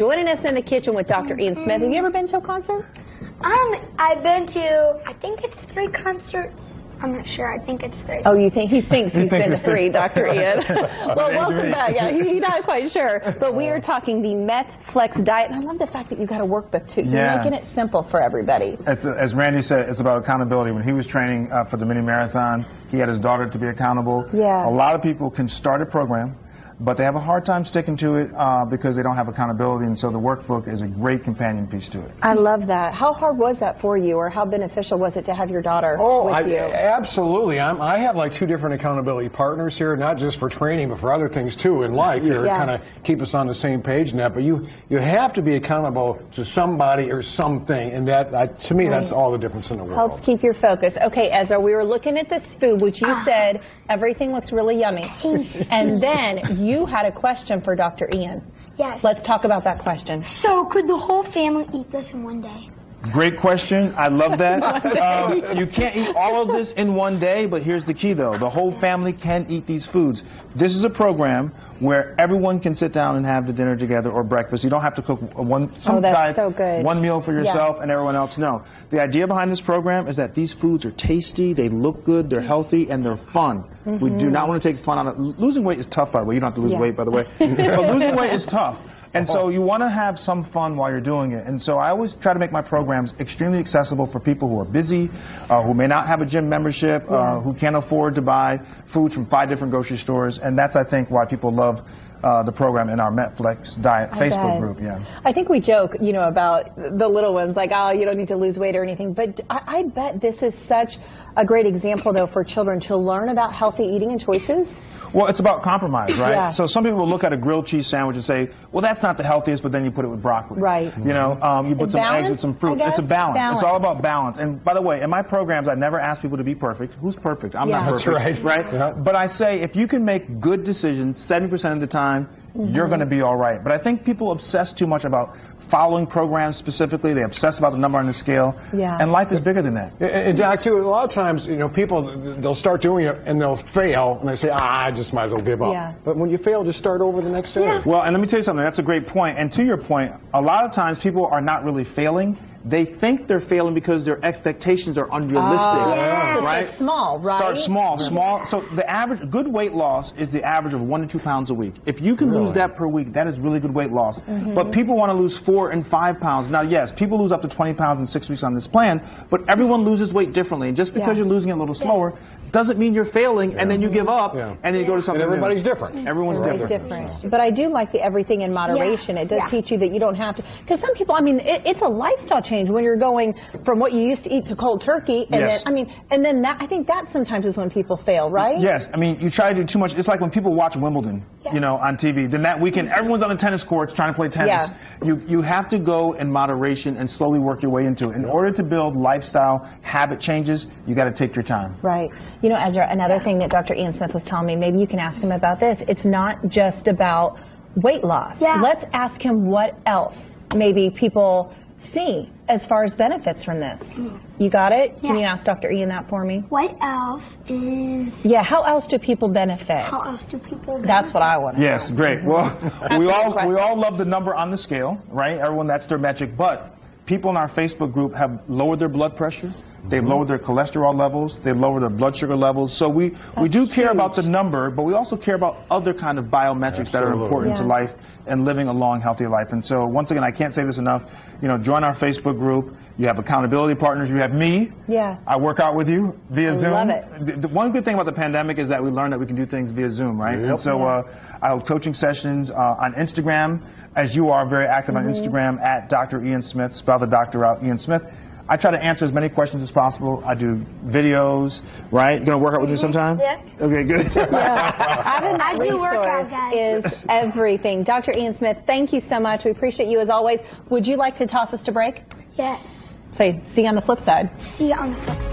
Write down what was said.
Joining us in the kitchen with Dr. Ian Smith. Have you ever been to a concert? I've been to, I think it's 3 concerts. I'm not sure. I think it's 3. Oh, he thinks he's been to 3, Dr. Ian. Well, welcome back. Yeah, he's not quite sure. But we are talking the Met Flex diet. And I love the fact that you got a workbook, too. You're making it simple for everybody. As Randy said, it's about accountability. When he was training for the mini marathon, he had his daughter to be accountable. Yeah. A lot of people can start a program, but they have a hard time sticking to it because they don't have accountability, and so the workbook is a great companion piece to it. I love that. How hard was that for you, or how beneficial was it to have your daughter with you? Absolutely. I have like 2 different accountability partners here, not just for training, but for other things too in life. Here, kind of keep us on the same page in that. But you have to be accountable to somebody or something, and that to me that's all the difference in the world. Helps keep your focus. Okay, Ezra, we were looking at this food, which you said everything looks really yummy, and then you had a question for Dr. Ian. Yes. Let's talk about that question. So, could the whole family eat this in one day? Great question. I love that. You can't eat all of this in one day, but here's the key, though. The whole family can eat these foods. This is a program where everyone can sit down and have the dinner together or breakfast. You don't have to cook some diets, so good. one meal for yourself and everyone else. No. The idea behind this program is that these foods are tasty, they look good, they're healthy, and they're fun. We do not want to take fun out of it. Losing weight is tough, by the way. You don't have to lose weight, by the way. But losing weight is tough. And so you want to have some fun while you're doing it. And so I always try to make my programs extremely accessible for people who are busy, who may not have a gym membership, who can't afford to buy foods from 5 different grocery stores. And that's, I think, why people love the program in our MetFlex Diet Facebook group. Yeah, I think we joke, about the little ones, like, oh, you don't need to lose weight or anything. But I bet this is such a great example, though, for children to learn about healthy eating and choices. Well, it's about compromise, right? Yeah. So some people will look at a grilled cheese sandwich and say, well, that's not the healthiest, but then you put it with broccoli. Right. You put some eggs with some fruit. It's a balance. It's all about balance. And by the way, in my programs, I never ask people to be perfect. Who's perfect? I'm not perfect. Right? Yeah. But I say, if you can make good decisions 70% of the time, you're going to be all right. But I think people obsess too much about following programs specifically. They obsess about the number on the scale. Yeah. And life is bigger than that. And Doc, too, a lot of times, people, they'll start doing it and they'll fail and they say, I just might as well give up. Yeah. But when you fail, just start over the next day. Yeah. Well, and let me tell you something. That's a great point. And to your point, a lot of times people are not really failing. They think they're failing because their expectations are unrealistic. So start small, right? Start small. So the average, good weight loss is the average of 1 to 2 pounds a week. If you can lose that per week, that is really good weight loss. But people want to lose 4 and 5 pounds. Now, yes, people lose up to 20 pounds in 6 weeks on this plan, but everyone loses weight differently. And just because you're losing it a little slower doesn't mean you're failing, and then you give up, and then you go to something everybody's new. different. Everyone's different. But I do like the everything in moderation. It does teach you that you don't have to, because some people, it's a lifestyle change when you're going from what you used to eat to cold turkey, and then that, I think that sometimes is when people fail, right? Yes, you try to do too much. It's like when people watch Wimbledon, on TV. Then that weekend, everyone's on the tennis courts trying to play tennis. You have to go in moderation and slowly work your way into it. In order to build lifestyle habit changes, you got to take your time. Right. Ezra, another thing that Dr. Ian Smith was telling me, maybe you can ask him about this. It's not just about weight loss. Yeah. Let's ask him what else maybe people see as far as benefits from this. You got it? Yeah. Can you ask Dr. Ian that for me? What else is... Yeah, how else do people benefit? How else do people benefit? That's what I want to know. Yes, great. Well, we all love the number on the scale, right? Everyone, that's their metric. But people in our Facebook group have lowered their blood pressure. They've lowered their cholesterol levels. They've lowered their blood sugar levels. So we do care about the number, but we also care about other kind of biometrics that are important to life and living a long, healthy life. And so once again, I can't say this enough. Join our Facebook group. You have accountability partners. You have me. Yeah. I work out with you via Zoom. I love it. The one good thing about the pandemic is that we learned that we can do things via Zoom, right? And so I hold coaching sessions on Instagram, as you are very active on Instagram, at Dr. Ian Smith. Spell the doctor out, Ian Smith. I try to answer as many questions as possible. I do videos, right? You gonna work out with me sometime? Yeah. Okay, good. Having that resource is everything. Dr. Ian Smith, thank you so much. We appreciate you as always. Would you like to toss us to break? Yes. Say, see you on the flip side. See you on the flip side.